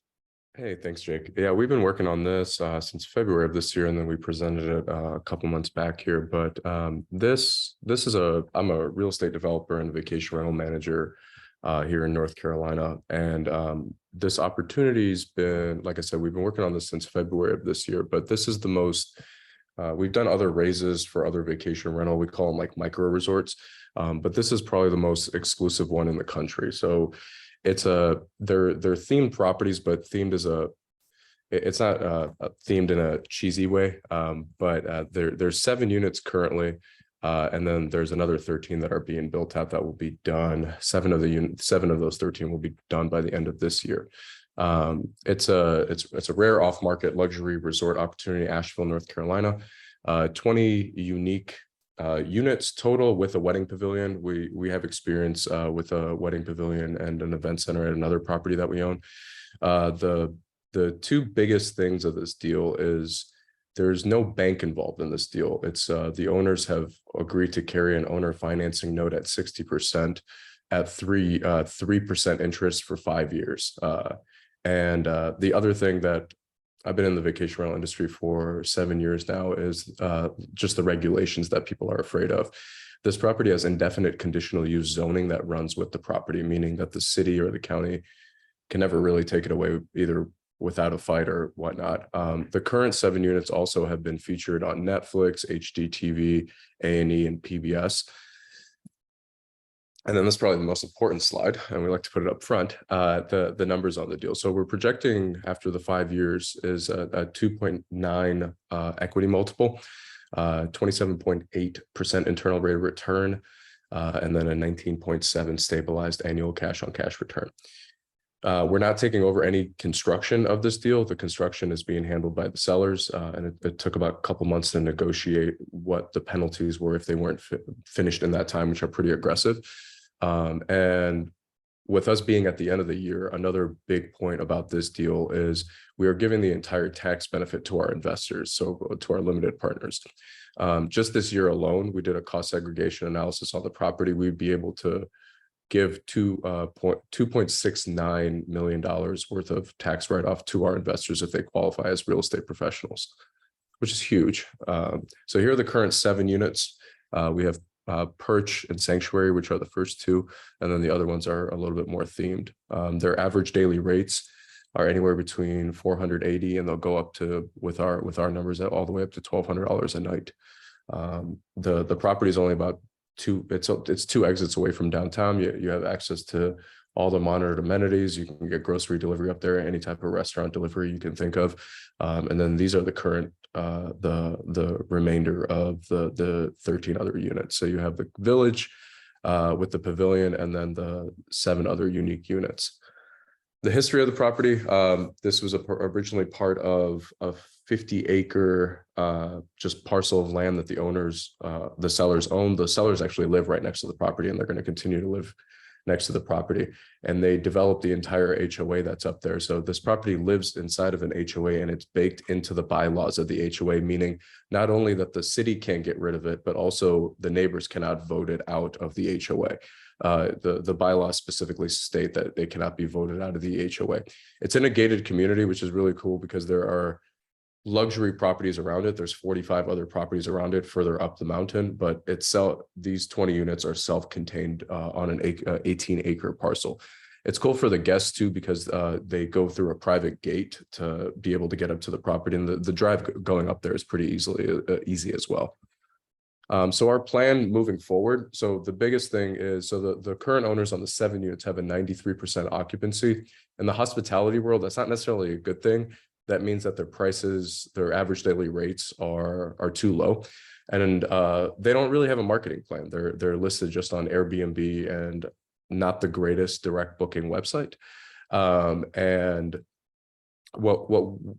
Hey, thanks, Jake. Yeah, we've been working on this since February of this year, and then we presented it a couple months back here. But I'm a real estate developer and vacation rental manager here in North Carolina. And this opportunity's been, like I said, we've been working on this since February of this year, but this is the most, we've done other raises for other vacation rental. We call them like micro resorts. But this is probably the most exclusive one in the country. So it's they're themed properties, but themed is it's not themed in a cheesy way. But there's 7 units currently. And then there's another 13 that are being built out that will be done. 7 of those 13 will be done by the end of this year. It's a rare off-market luxury resort opportunity, Asheville, North Carolina. 20 unique units total with a wedding pavilion. We have experience with a wedding pavilion and an event center at another property that we own. The 2 biggest things of this deal is there's no bank involved in this deal. It's the owners have agreed to carry an owner financing note at 60% at 3% interest for 5 years. And the other thing that I've been in the vacation rental industry for 7 years now is just the regulations that people are afraid of. This property has indefinite conditional use zoning that runs with the property, meaning that the city or the county can never really take it away either without a fight or whatnot. The current 7 units also have been featured on Netflix, HGTV, A&E, and PBS. And then that's probably the most important slide, and we like to put it up front, the numbers on the deal. So we're projecting after the 5 years is a 2.9 equity multiple, 27.8% internal rate of return, and then a 19.7 stabilized annual cash on cash return. We're not taking over any construction of this deal. The construction is being handled by the sellers, and it took about a couple months to negotiate what the penalties were if they weren't finished in that time, which are pretty aggressive. And with us being at the end of the year, another big point about this deal is we are giving the entire tax benefit to our investors, so to our limited partners. Just this year alone, we did a cost segregation analysis on the property. We'd be able to give $2.69 million worth of tax write-off to our investors if they qualify as real estate professionals, which is huge. So here are the current 7 units. We have Perch and Sanctuary, which are the first 2, and then the other ones are a little bit more themed. Their average daily rates are anywhere between $480, and they'll go up to, with our numbers, all the way up to $1,200 a night. The property is only about it's 2 exits away from downtown. You have access to all the monitored amenities. You can get grocery delivery up there, any type of restaurant delivery you can think of. And then these are the current the remainder of the 13 other units. So you have the village with the pavilion, and then the 7 other unique units. The history of the property, this was originally part of a 50-acre just parcel of land that the sellers owned. The sellers actually live right next to the property, and they're going to continue to live next to the property. And they developed the entire HOA that's up there. So this property lives inside of an HOA, and it's baked into the bylaws of the HOA, meaning not only that the city can't get rid of it, but also the neighbors cannot vote it out of the HOA. The bylaws specifically state that they cannot be voted out of the HOA. It's in a gated community, which is really cool because there are luxury properties around it. There's 45 other properties around it further up the mountain, but these 20 units are self-contained on an 18-acre parcel. It's cool for the guests too, because they go through a private gate to be able to get up to the property, and the drive going up there is pretty easy as well. So our plan moving forward, so the biggest thing is, so the current owners on the 7 units have a 93% occupancy. In the hospitality world, that's not necessarily a good thing. That means that their prices, their average daily rates are too low, and they don't really have a marketing plan. They're listed just on Airbnb and not the greatest direct booking website. And what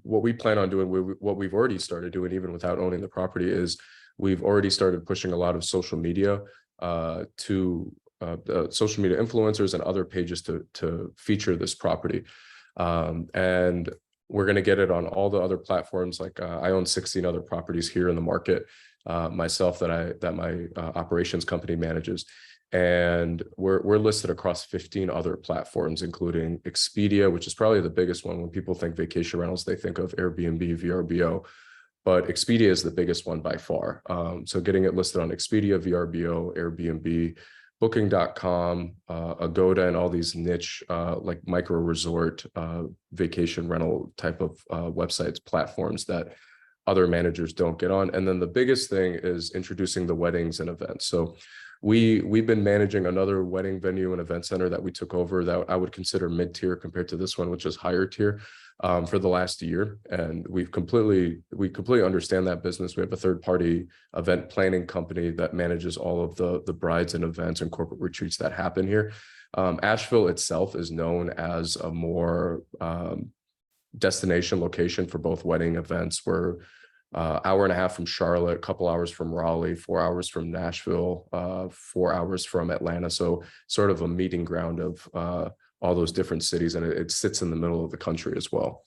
we plan on doing, what we've already started doing, even without owning the property, is we've already started pushing a lot of social media to social media influencers and other pages to feature this property. And we're going to get it on all the other platforms. Like I own 16 other properties here in the market myself that my operations company manages. And we're listed across 15 other platforms, including Expedia, which is probably the biggest one. When people think vacation rentals, they think of Airbnb, VRBO, but Expedia is the biggest one by far. So getting it listed on Expedia, VRBO, Airbnb, Booking.com, Agoda, and all these niche like micro resort, vacation rental type of websites, platforms that other managers don't get on. And then the biggest thing is introducing the weddings and events. So we've been managing another wedding venue and event center that we took over that I would consider mid-tier compared to this one, which is higher tier, for the last year. And we completely understand that business. We have a third-party event planning company that manages all of the brides and events and corporate retreats that happen here. Asheville itself is known as a more destination location for both wedding events. We're hour and a half from Charlotte, a couple hours from Raleigh, 4 hours from Nashville, 4 hours from Atlanta. So sort of a meeting ground of all those different cities, and it sits in the middle of the country as well.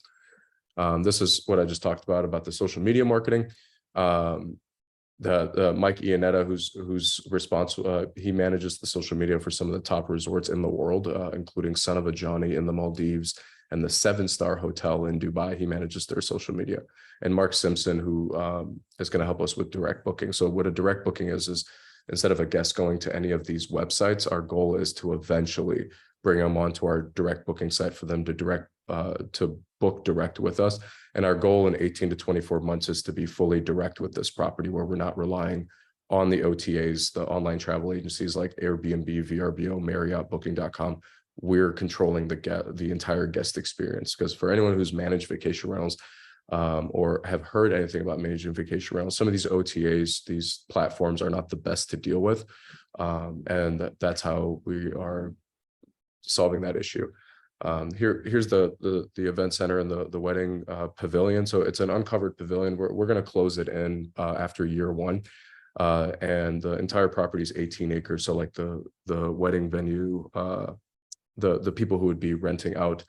This is what I just talked about the social media marketing. The Mike Iannetta, who's responsible, he manages the social media for some of the top resorts in the world, including Son of a Johnny in the Maldives and the 7-star hotel in Dubai. He manages their social media. And Mark Simpson, who is going to help us with direct booking. So what a direct booking is instead of a guest going to any of these websites, our goal is to eventually bring them onto our direct booking site for them to book direct with us. And our goal in 18 to 24 months is to be fully direct with this property, where we're not relying on the OTAs, the online travel agencies like Airbnb, VRBO, Marriott, Booking.com. We're controlling the entire guest experience. Because for anyone who's managed vacation rentals or have heard anything about managing vacation rentals, some of these OTAs, these platforms are not the best to deal with. And that's how we are solving that issue. Here's the event center and the wedding pavilion. So it's an uncovered pavilion. We're going to close it in after year one. And the entire property is 18 acres. So like the wedding venue, the people who would be renting out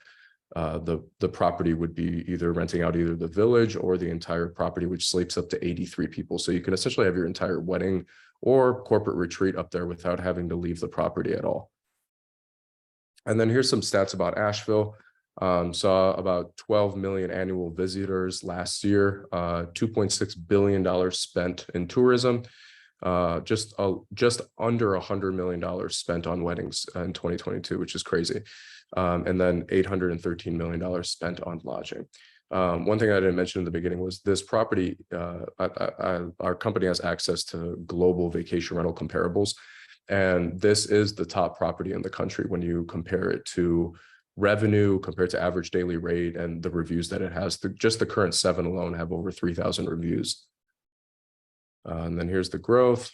the property would be either renting out either the village or the entire property, which sleeps up to 83 people. So you can essentially have your entire wedding or corporate retreat up there without having to leave the property at all. And then here's some stats about Asheville. Saw about 12 million annual visitors last year, $2.6 billion spent in tourism, just under $100 million spent on weddings in 2022, which is crazy. And then $813 million spent on lodging. One thing I didn't mention in the beginning was this property, our company has access to global vacation rental comparables. And this is the top property in the country when you compare it to revenue, compared to average daily rate, and the reviews that it has. Just the current 7 alone have over 3,000 reviews. And then here's the growth.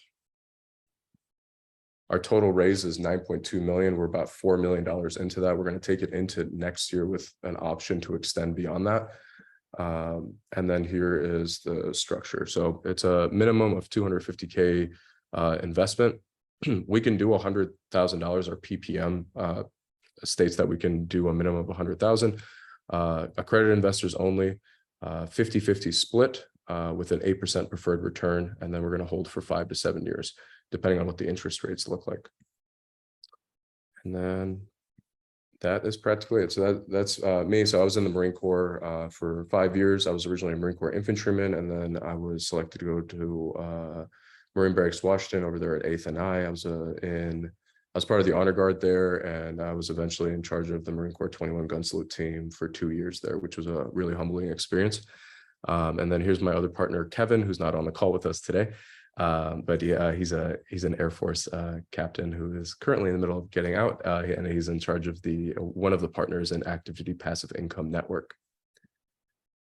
Our total raise is 9.2 million. We're about $4 million into that. We're going to take it into next year with an option to extend beyond that. And then here is the structure. So it's a minimum of $250K investment. We can do $100,000. Our PPM states that we can do a minimum of 100,000. Accredited investors only, 50-50 split with an 8% preferred return. And then we're going to hold for 5 to 7 years, depending on what the interest rates look like. And then that is practically it. So that's me. So I was in the Marine Corps for 5 years. I was originally a Marine Corps infantryman, and then I was selected to go to Marine Barracks, Washington, over there at 8th and I. I was part of the honor guard there, and I was eventually in charge of the Marine Corps 21 gun salute team for 2 years there, which was a really humbling experience. And then here's my other partner, Kevin, who's not on the call with us today. But yeah, he's an Air Force captain who is currently in the middle of getting out, and he's in charge of one of the partners in Active Duty Passive Income Network.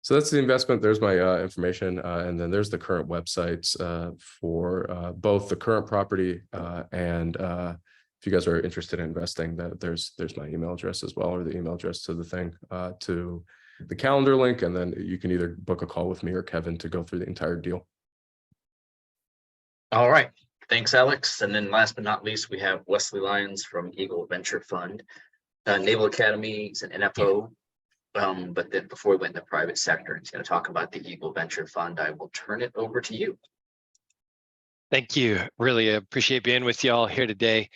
So that's the investment. There's my information, and then there's the current websites for both the current property and if you guys are interested in investing, there's my email address as well, or the email address to the thing, to the calendar link, and then you can either book a call with me or Kevin to go through the entire deal. All right. Thanks, Alex. And then last but not least, we have Wes Lyons from Eagle Venture Fund. Naval Academy is an NFO. But then before we went in the private sector, he's going to talk about the Eagle Venture Fund. I will turn it over to you. Thank you. Really appreciate being with you all here today.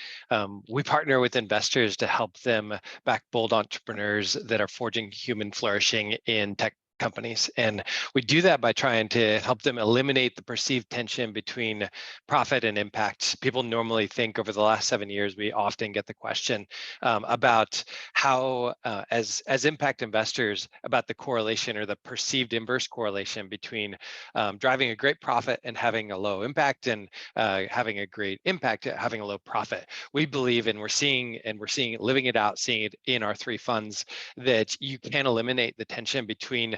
We partner with investors to help them back bold entrepreneurs that are forging human flourishing in companies. And we do that by trying to help them eliminate the perceived tension between profit and impact. People normally think over the last 7 years, we often get the question about how, as impact investors, about the correlation or the perceived inverse correlation between driving a great profit and having a low impact, and having a great impact having a low profit. We believe, and we're seeing it, living it out, seeing it in our 3 funds, that you can eliminate the tension between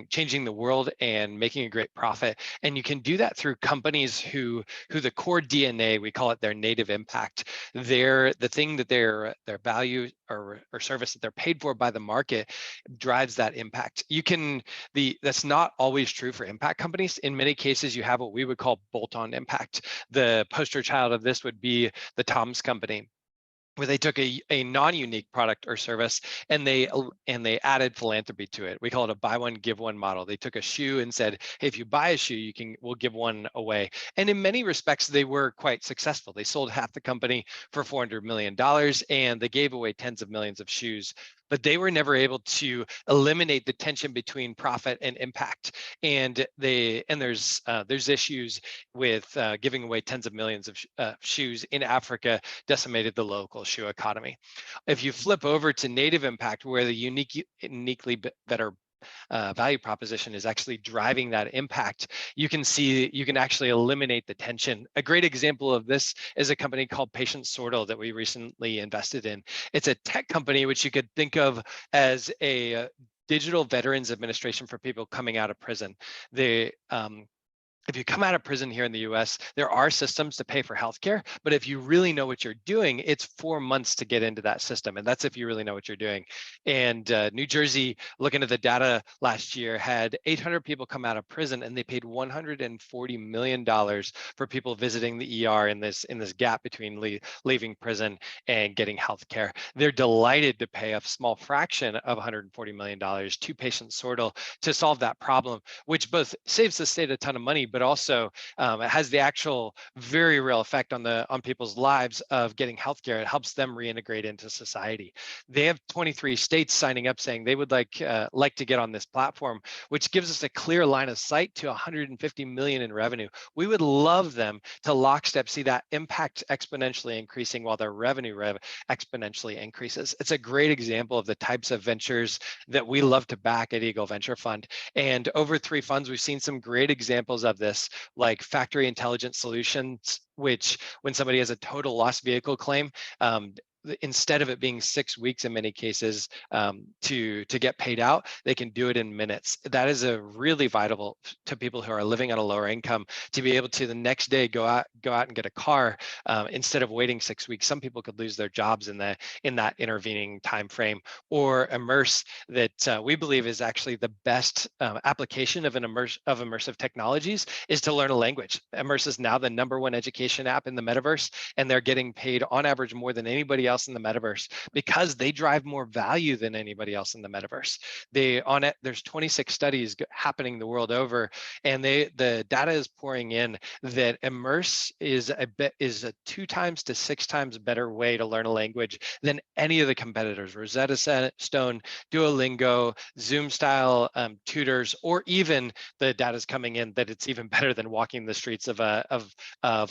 changing the world and making a great profit. And you can do that through companies who the core DNA, we call it their native impact. The thing that their value or service that they're paid for by the market drives that impact. That's not always true for impact companies. In many cases, you have what we would call bolt-on impact. The poster child of this would be the Tom's Company, where they took a non-unique product or service and they added philanthropy to it. We call it a buy one, give one model. They took a shoe and said, hey, if you buy a shoe, we'll give one away. And in many respects, they were quite successful. They sold half the company for $400 million, and they gave away tens of millions of shoes. But they were never able to eliminate the tension between profit and impact. And there's issues with giving away tens of millions of shoes in Africa, decimated the local shoe economy. If you flip over to native impact, where the uniquely better value proposition is actually driving that impact, you can actually eliminate the tension. A great example of this is a company called Patient Sortal that we recently invested in. It's a tech company which you could think of as a digital veterans administration for people coming out of prison. If you come out of prison here in the US, there are systems to pay for healthcare, but if you really know what you're doing, it's 4 months to get into that system. And that's if you really know what you're doing. And New Jersey, looking at the data last year, had 800 people come out of prison, and they paid $140 million for people visiting the ER in this gap between leaving prison and getting healthcare. They're delighted to pay a small fraction of $140 million to Patient Sortal to solve that problem, which both saves the state a ton of money, but also it has the actual very real effect on people's lives of getting healthcare. It helps them reintegrate into society. They have 23 states signing up saying they would like to get on this platform, which gives us a clear line of sight to 150 million in revenue. We would love them to lockstep see that impact exponentially increasing while their revenue exponentially increases. It's a great example of the types of ventures that we love to back at Eagle Venture Fund. And over 3 funds, we've seen some great examples of this, like Factory Intelligence Solutions, which when somebody has a total lost vehicle claim, instead of it being 6 weeks in many cases to get paid out, they can do it in minutes. That is a really vital to people who are living on a lower income, to be able to the next day go out and get a car instead of waiting 6 weeks. Some people could lose their jobs in that intervening time frame. Or Immerse, that we believe is actually the best application of immersive technologies, is to learn a language. Immerse is now the #1 education app in the metaverse, and they're getting paid on average more than anybody else in the metaverse because they drive more value than anybody else in the metaverse. There's 26 studies happening the world over, and the data is pouring in that Immerse is a 2 times to 6 times better way to learn a language than any of the competitors. Rosetta Stone, Duolingo, Zoom style tutors, or even the data's coming in that it's even better than walking the streets of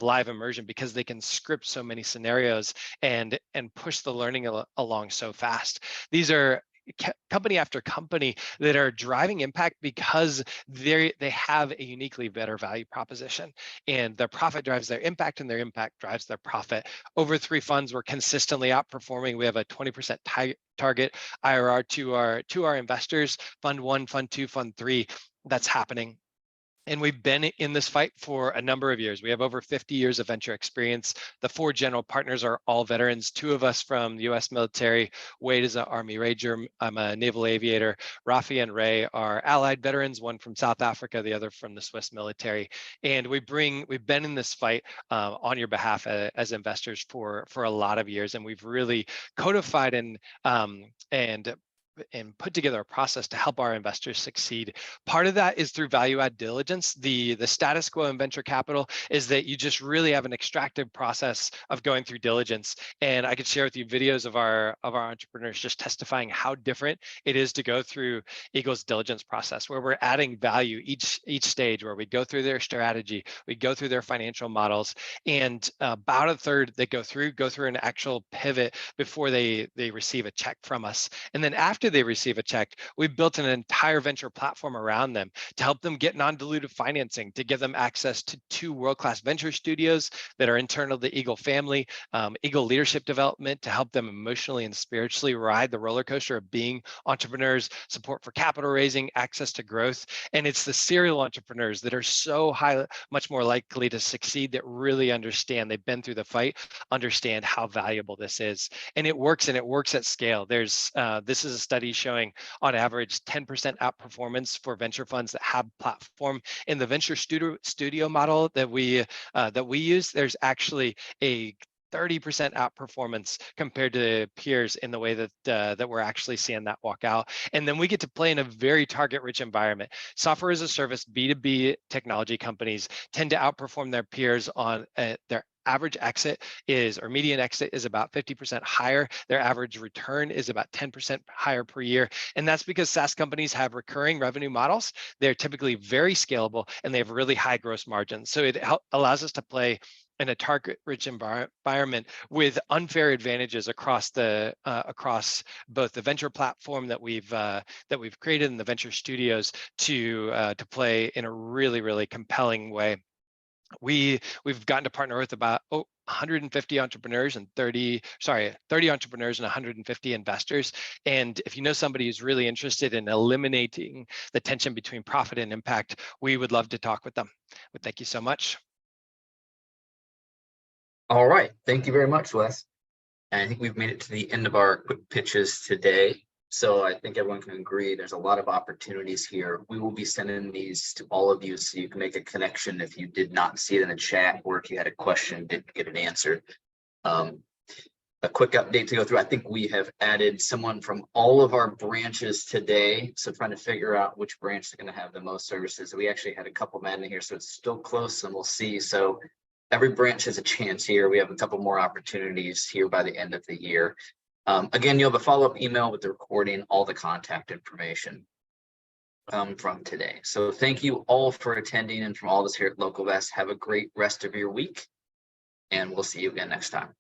live immersion, because they can script so many scenarios and push the learning along so fast. These are company after company that are driving impact because they have a uniquely better value proposition, and their profit drives their impact, and their impact drives their profit. Over 3 funds, we're consistently outperforming. We have a 20% target IRR to our investors. Fund 1, Fund 2, Fund 3, that's happening. And we've been in this fight for a number of years. We have over 50 years of venture experience. The 4 general partners are all veterans, 2 of us from the US military. Wade is an Army Ranger. I'm a naval aviator. Rafi and Ray are allied veterans, one from South Africa, the other from the Swiss military. And we've been in this fight on your behalf as investors for a lot of years. And we've really codified and put together a process to help our investors succeed. Part of that is through value add diligence. The status quo in venture capital is that you just really have an extractive process of going through diligence. And I could share with you videos of our entrepreneurs just testifying how different it is to go through Eagle's diligence process, where we're adding value each stage, where we go through their strategy, we go through their financial models, and about a third that go through an actual pivot before they receive a check from us. And then after they receive a check, we've built an entire venture platform around them to help them get non-dilutive financing, to give them access to 2 world-class venture studios that are internal to the Eagle family, Eagle leadership development to help them emotionally and spiritually ride the roller coaster of being entrepreneurs, support for capital raising, access to growth. And it's the serial entrepreneurs that are so much more likely to succeed, that really understand, they've been through the fight, understand how valuable this is. And it works, and it works at scale. There's this is a study showing on average 10% outperformance for venture funds that have platform. In the venture studio model that we use, there's actually a 30% outperformance compared to peers in the way that we're actually seeing that walk out. And then we get to play in a very target-rich environment. Software as a service, B2B technology companies tend to outperform their peers on their average exit or median exit is about 50% higher. Their average return is about 10% higher per year. And that's because SaaS companies have recurring revenue models. They're typically very scalable, and they have really high gross margins. So it allows us to play in a target-rich environment with unfair advantages across both the venture platform that we've created and the venture studios to play in a really, really compelling way. We've gotten to partner with about 150 entrepreneurs and 30 entrepreneurs and 150 investors. And if you know somebody who's really interested in eliminating the tension between profit and impact, we would love to talk with them. But thank you so much. All right. Thank you very much, Wes. And I think we've made it to the end of our quick pitches today. So I think everyone can agree there's a lot of opportunities here. We will be sending these to all of you so you can make a connection if you did not see it in the chat, or if you had a question, didn't get it answered. A quick update to go through. I think we have added someone from all of our branches today. So trying to figure out which branch is going to have the most services. We actually had a couple men in here, so it's still close, and we'll see. So every branch has a chance here. We have a couple more opportunities here by the end of the year. Again, you'll have a follow-up email with the recording, all the contact information from today. So thank you all for attending, and from all of us here at Localvest, have a great rest of your week, and we'll see you again next time.